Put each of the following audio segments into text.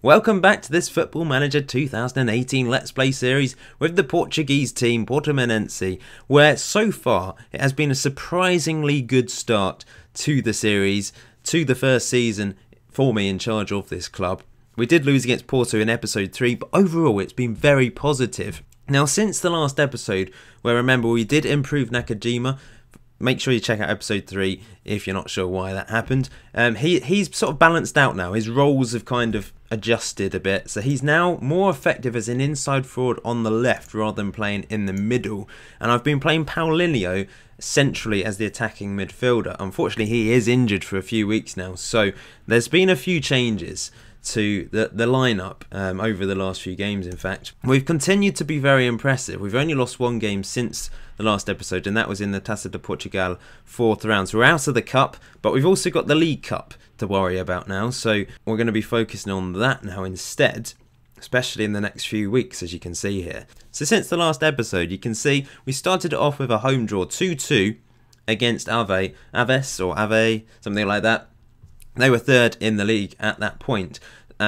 Welcome back to this Football Manager 2018 Let's Play series with the Portuguese team Portimonense, where so far it has been a surprisingly good start to the series, to the first season for me in charge of this club. We did lose against Porto in episode 3, but overall it's been very positive. Now, since the last episode, where remember we did improve Nakajima, make sure you check out episode 3 if you're not sure why that happened. He's sort of balanced out now. His roles have kind of adjusted a bit, so he's now more effective as an inside forward on the left rather than playing in the middle. And I've been playing Paulinho centrally as the attacking midfielder. Unfortunately, he is injured for a few weeks now, so there's been a few changes to the lineup over the last few games. In fact, we've continued to be very impressive. We've only lost one game since the last episode, and that was in the Taça de Portugal 4th round. So we're out of the cup, but we've also got the League Cup to worry about now, so we're going to be focusing on that now instead, especially in the next few weeks, as you can see here. So since the last episode, you can see we started it off with a home draw 2-2 against Aves, something like that. They were third in the league at that point.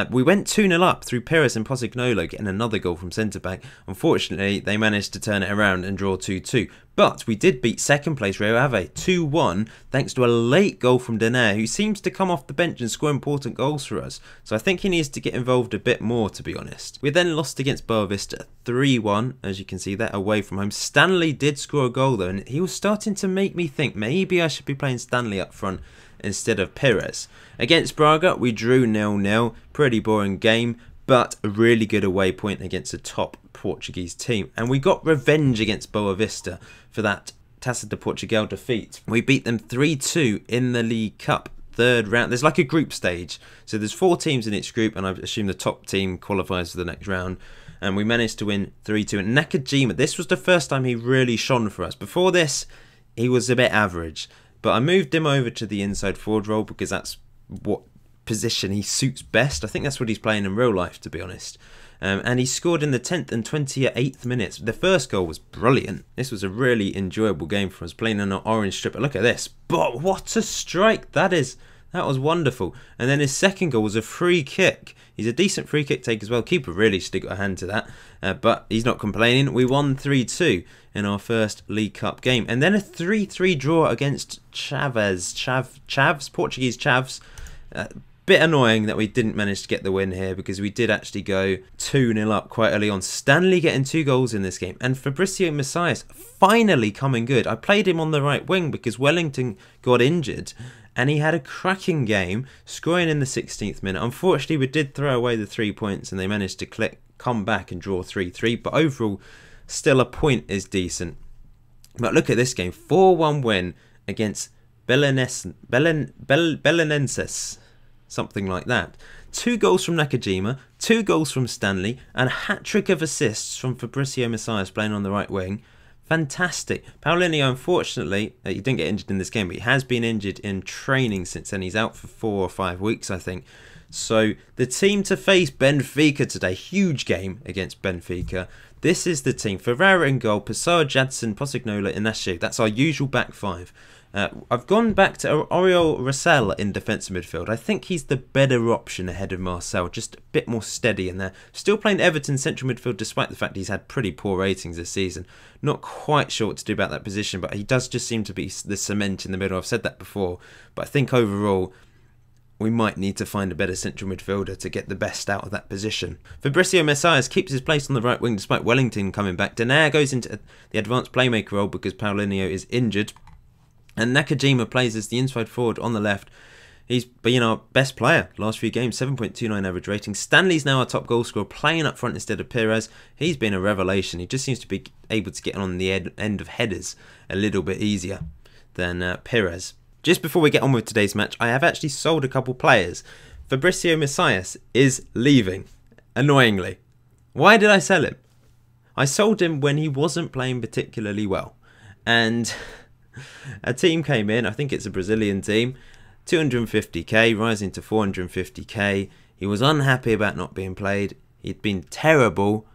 We went 2-0 up through Pires and Posignoloo getting another goal from centre-back. Unfortunately, they managed to turn it around and draw 2-2. But we did beat second place Rio Ave 2-1 thanks to a late goal from Denaire, who seems to come off the bench and score important goals for us. So I think he needs to get involved a bit more, to be honest. We then lost against Boa Vista 3-1, as you can see there, away from home. Stanley did score a goal though, and he was starting to make me think maybe I should be playing Stanley up front instead of Pires. Against Braga, we drew 0-0. Pretty boring game, but a really good away point against a top Portuguese team. And we got revenge against Boa Vista for that Taça de Portugal defeat. We beat them 3-2 in the League Cup, 3rd round. There's like a group stage. So there's 4 teams in each group, and I assume the top team qualifies for the next round. And we managed to win 3-2. And Nakajima, this was the first time he really shone for us. Before this, he was a bit average. But I moved him over to the inside forward role because that's what position he suits best. I think that's what he's playing in real life, to be honest. And he scored in the 10th and 28th minutes. The first goal was brilliant. This was a really enjoyable game for us, playing on an orange strip. But look at this. But what a strike that is. That was wonderful. And then his second goal was a free kick. He's a decent free kick take as well. Keeper really should have got a hand to that. But he's not complaining. We won 3-2 in our first League Cup game. And then a 3-3 draw against Portuguese Chavs. Bit annoying that we didn't manage to get the win here, because we did actually go 2-0 up quite early on. Stanley getting 2 goals in this game. And Fabricio Messias finally coming good. I played him on the right wing because Wellington got injured. And he had a cracking game, scoring in the 16th minute. Unfortunately, we did throw away the 3 points and they managed to come back and draw 3-3. But overall, still a point is decent. But look at this game. 4-1 win against Belenenses. Something like that. 2 goals from Nakajima, 2 goals from Stanley, and a hat-trick of assists from Fabricio Messias playing on the right wing. Fantastic. Paulinho, unfortunately, he didn't get injured in this game, but he has been injured in training since then. He's out for 4 or 5 weeks, I think. So the team to face Benfica today, huge game against Benfica. This is the team. Ferreira in goal, Pessoa, Jadson, Posignoloo, Inacio. That's our usual back 5. I've gone back to Oriol Rosell in defensive midfield. I think he's the better option ahead of Marcel, just a bit more steady in there. Still playing Everton central midfield despite the fact he's had pretty poor ratings this season. Not quite sure what to do about that position, but he does just seem to be the cement in the middle. I've said that before, but I think overall we might need to find a better central midfielder to get the best out of that position. Fabricio Messias keeps his place on the right wing despite Wellington coming back. Denaire goes into the advanced playmaker role because Paulinho is injured. And Nakajima plays as the inside forward on the left. He's been our best player last few games, 7.29 average rating. Stanley's now our top goal scorer, playing up front instead of Pires. He's been a revelation. He just seems to be able to get on the end of headers a little bit easier than Pires. Just before we get on with today's match, I have actually sold a couple players. Fabricio Messias is leaving, annoyingly. Why did I sell him? I sold him when he wasn't playing particularly well. And a team came in, I think it's a Brazilian team, 250k, rising to 450k. He was unhappy about not being played. He'd been terrible.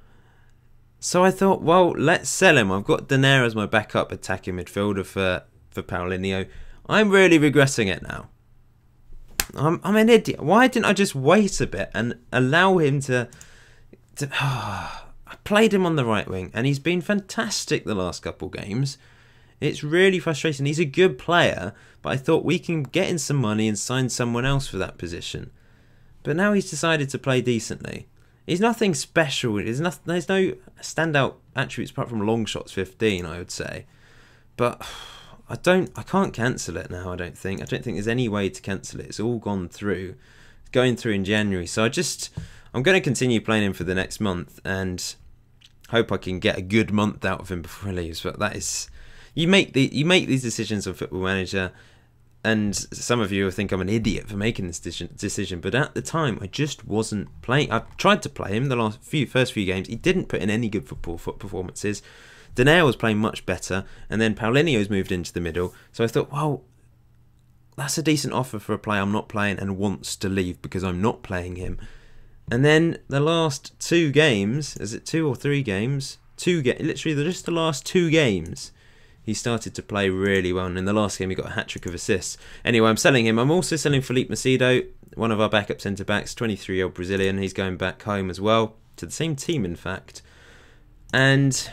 So I thought, well, let's sell him. I've got Denaire as my backup attacking midfielder for Paulinho. I'm really regretting it now. I'm an idiot. Why didn't I just wait a bit and allow him to I played him on the right wing, and he's been fantastic the last couple games. It's really frustrating. He's a good player, but I thought we can get in some money and sign someone else for that position. But now he's decided to play decently. He's nothing special. There's no standout attributes apart from long shots 15, I would say. But I can't cancel it now, I don't think. I don't think there's any way to cancel it. It's all gone through. It's going through in January. So I'm going to continue playing him for the next month and hope I can get a good month out of him before he leaves. But that is, you make these decisions on Football Manager, and some of you think I'm an idiot for making this decision. But at the time, I just wasn't playing. I tried to play him the first few games. He didn't put in any good football performances. Denaire was playing much better, and then Paulinho's moved into the middle. So I thought, well, that's a decent offer for a player I'm not playing and wants to leave because I'm not playing him. And then the last 2 games, is it 2 or 3 games? Literally just the last 2 games, he started to play really well. And in the last game, he got a hat-trick of assists. Anyway, I'm selling him. I'm also selling Felipe Macedo, one of our backup centre-backs, 23-year-old Brazilian. He's going back home as well, to the same team, in fact. And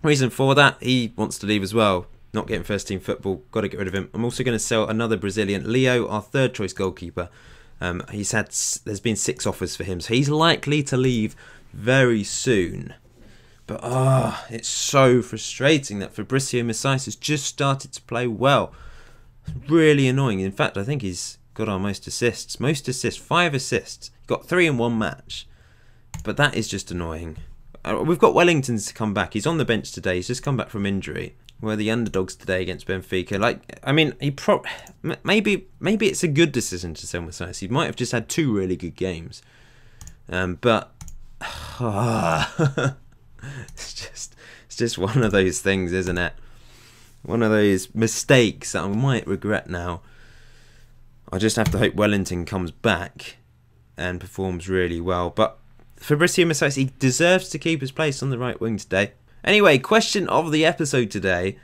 reason for that, he wants to leave as well. Not getting first-team football. Got to get rid of him. I'm also going to sell another Brazilian, Leo, our third-choice goalkeeper. There's been 6 offers for him, so he's likely to leave very soon. But it's so frustrating that Fabrizio Macias has just started to play well. It's really annoying. In fact, I think he's got our most assists. 5 assists. He got 3 in 1 match. But that is just annoying. We've got Wellington to come back. He's on the bench today. He's just come back from injury. We're the underdogs today against Benfica. Maybe it's a good decision to sell Macias. He might have just had 2 really good games, but it's just one of those things, isn't it? One of those mistakes that I might regret now. I just have to hope Wellington comes back and performs really well. But Fabrizio Macias, he deserves to keep his place on the right wing today. Anyway, question of the episode today.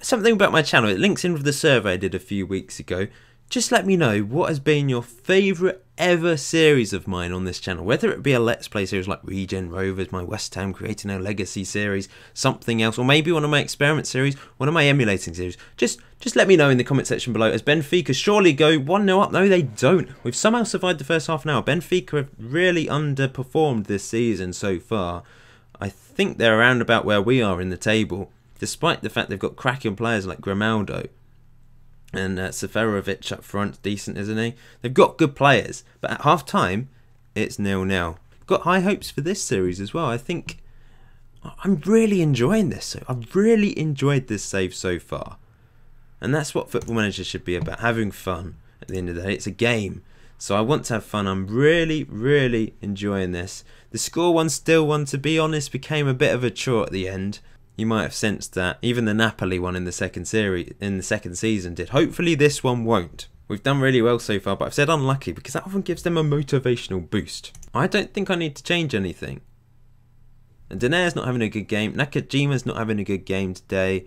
Something about my channel. It links in with the survey I did a few weeks ago. Just let me know what has been your favourite ever series of mine on this channel. Whether it be a Let's Play series like Regen Rovers, my West Ham Creating a Legacy series, something else, or maybe one of my experiment series, one of my emulating series. Just let me know in the comment section below. As Benfica surely go 1-0 up? No, they don't. We've somehow survived the first half an hour. Benfica have really underperformed this season so far. I think they're around about where we are in the table, despite the fact they've got cracking players like Grimaldo and Seferovic up front. Decent, isn't he? They've got good players, but at half time, it's 0-0. Got high hopes for this series as well. I think I'm really enjoying this. I've really enjoyed this save so far, and that's what Football Manager should be about, having fun. At the end of the day, it's a game. So I want to have fun. I'm really, really enjoying this. The score one, still one, to be honest, became a bit of a chore at the end. You might have sensed that. Even the Napoli one in the second season did. Hopefully this one won't. We've done really well so far, but I've said unlucky because that often gives them a motivational boost. I don't think I need to change anything. And Denaire's not having a good game. Nakajima's not having a good game today.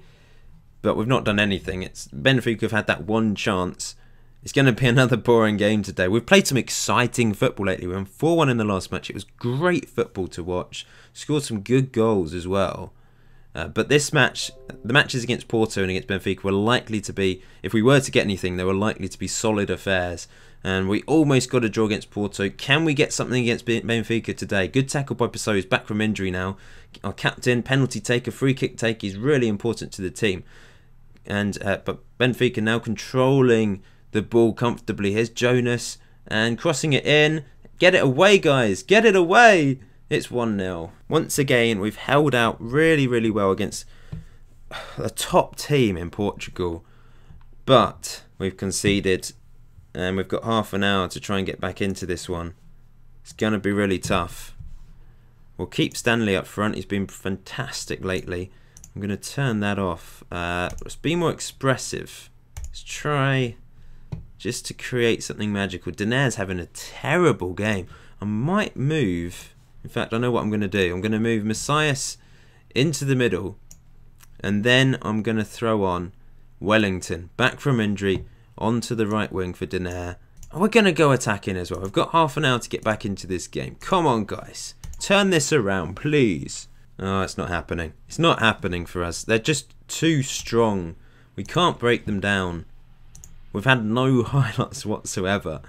But we've not done anything. Benfica have had that one chance. It's going to be another boring game today. We've played some exciting football lately. We won 4-1 in the last match. It was great football to watch. Scored some good goals as well. But this match, the matches against Porto and against Benfica were likely to be, if we were to get anything, they were likely to be solid affairs. And we almost got a draw against Porto. Can we get something against Benfica today? Good tackle by Pessoa. He's back from injury now. Our captain, penalty taker, free kick taker. He's really important to the team. And but Benfica now controlling the ball comfortably. Here's Jonas and crossing it in. Get it away, guys. Get it away. It's 1-0. Once again, we've held out really, really well against a top team in Portugal. But we've conceded and we've got half an hour to try and get back into this one. It's going to be really tough. We'll keep Stanley up front. He's been fantastic lately. I'm going to turn that off. Let's be more expressive. Let's try just to create something magical. Denaire's having a terrible game. I might move. In fact, I know what I'm going to do. I'm going to move Macias into the middle. And then I'm going to throw on Wellington. Back from injury. onto the right wing for Denaire. We're going to go attacking as well. We've got half an hour to get back into this game. Come on, guys. Turn this around, please. Oh, it's not happening. It's not happening for us. They're just too strong. We can't break them down. We've had no highlights whatsoever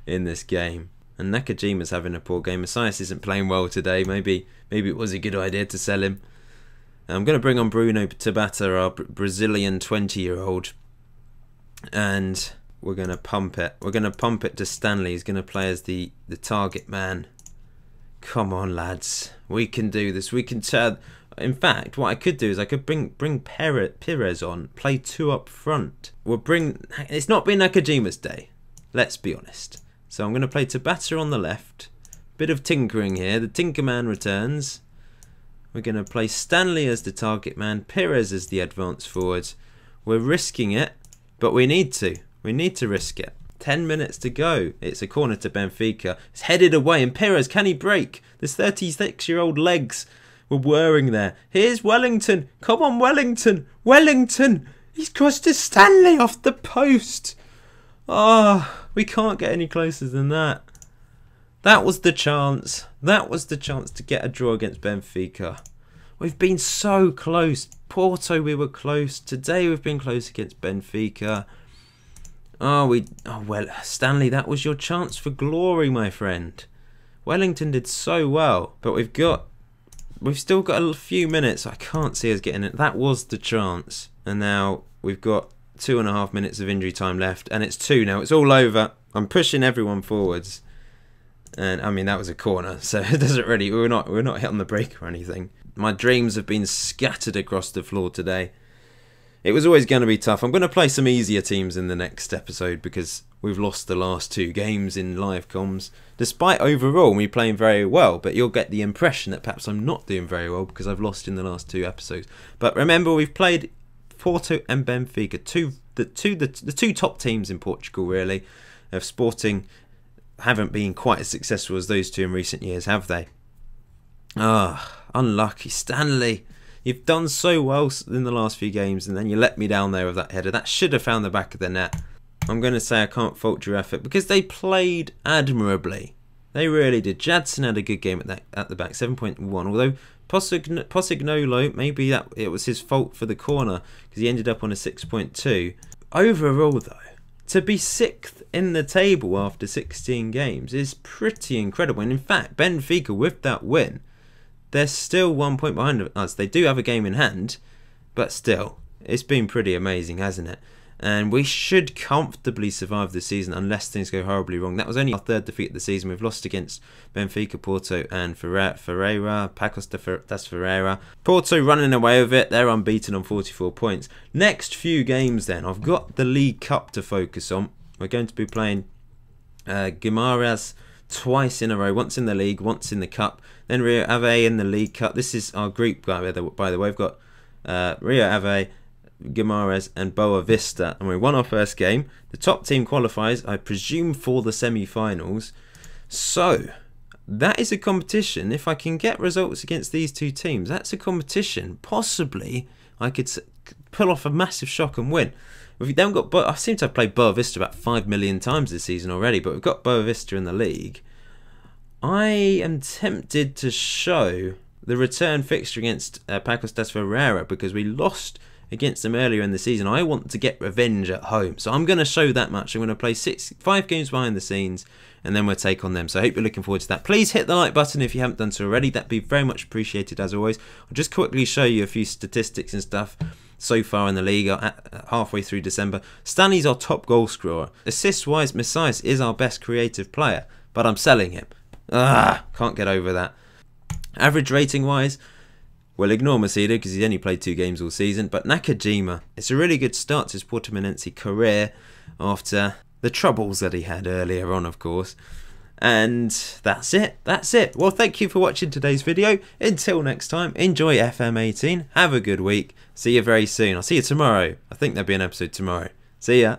in this game. And Nakajima's having a poor game. Messias isn't playing well today. Maybe it was a good idea to sell him. I'm going to bring on Bruno Tabata, our Brazilian 20-year-old. And we're going to pump it. We're going to pump it to Stanley. He's going to play as the target man. Come on, lads. We can do this. We can turn... In fact, what I could do is I could bring Pires on, play 2 up front. It's not been Nakajima's day. Let's be honest. So I'm going to play Tabata on the left. Bit of tinkering here. The Tinkerman returns. We're going to play Stanley as the target man. Pires as the advance forward. We're risking it, but we need to. We need to risk it. 10 minutes to go. It's a corner to Benfica. It's headed away. And Pires, can he break? This 36-year-old legs were whirring there. Here's Wellington. Come on, Wellington. Wellington. He's crossed to Stanley off the post. Oh, we can't get any closer than that. That was the chance. That was the chance to get a draw against Benfica. We've been so close. Porto, we were close. Today we've been close against Benfica. Oh, well, Stanley, that was your chance for glory, my friend. Wellington did so well, but we've still got a few minutes. I can't see us getting it. That was the chance. And now we've got 2.5 minutes of injury time left, and it's 2 now. It's all over. I'm pushing everyone forwards. And I mean, that was a corner, so it doesn't really, we're not hit on the break or anything. My dreams have been scattered across the floor today. It was always going to be tough. I'm going to play some easier teams in the next episode because we've lost the last 2 games in live comms. Despite overall me playing very well, but you'll get the impression that perhaps I'm not doing very well because I've lost in the last 2 episodes. But remember, we've played Porto and Benfica, the two top teams in Portugal, really. Sporting haven't been quite as successful as those 2 in recent years, have they? Ah, unlucky. Stanley, you've done so well in the last few games, and then you let me down there with that header. That should have found the back of the net. I'm going to say I can't fault your effort because they played admirably. They really did. Jadson had a good game at the back, 7.1. Although Posignolo, maybe it was his fault for the corner because he ended up on a 6.2. Overall, though, to be 6th in the table after 16 games is pretty incredible. And in fact, Benfica, with that win, they're still 1 point behind us. They do have a game in hand, but still, it's been pretty amazing, hasn't it? And we should comfortably survive the season unless things go horribly wrong. That was only our 3rd defeat of the season. We've lost against Benfica, Porto and Ferreira, Pacos das Ferreira. Porto running away with it. They're unbeaten on 44 points. Next few games then. I've got the League Cup to focus on. We're going to be playing Guimarães twice in a row. Once in the league, once in the cup. Then Rio Ave in the League Cup. This is our group, by the way. We've got Rio Ave, Guimarães and Boa Vista, and we won our first game. The top team qualifies, I presume, for the semi-finals. So that is a competition. If I can get results against these 2 teams, that's a competition. Possibly I could pull off a massive shock and win. We've then got, I seem to have played Boa Vista about 5 million times this season already, but we've got Boa Vista in the league. I am tempted to show the return fixture against Pacos das Ferreira because we lost against them earlier in the season. I want to get revenge at home, so I'm going to show that much. I'm going to play 5 games behind the scenes, and then we'll take on them. So I hope you're looking forward to that. Please hit the like button if you haven't done so already. That'd be very much appreciated as always. I'll just quickly show you a few statistics and stuff so far in the league halfway through December. Stanley's our top goal scorer. Assist wise, Messias is our best creative player, but I'm selling him. Can't get over that. Average rating wise, we'll ignore Masida because he's only played 2 games all season. But Nakajima, it's a really good start to his Portimonense career after the troubles that he had earlier on, of course. And that's it. That's it. Well, thank you for watching today's video. Until next time, enjoy FM18. Have a good week. See you very soon. I'll see you tomorrow. I think there'll be an episode tomorrow. See ya.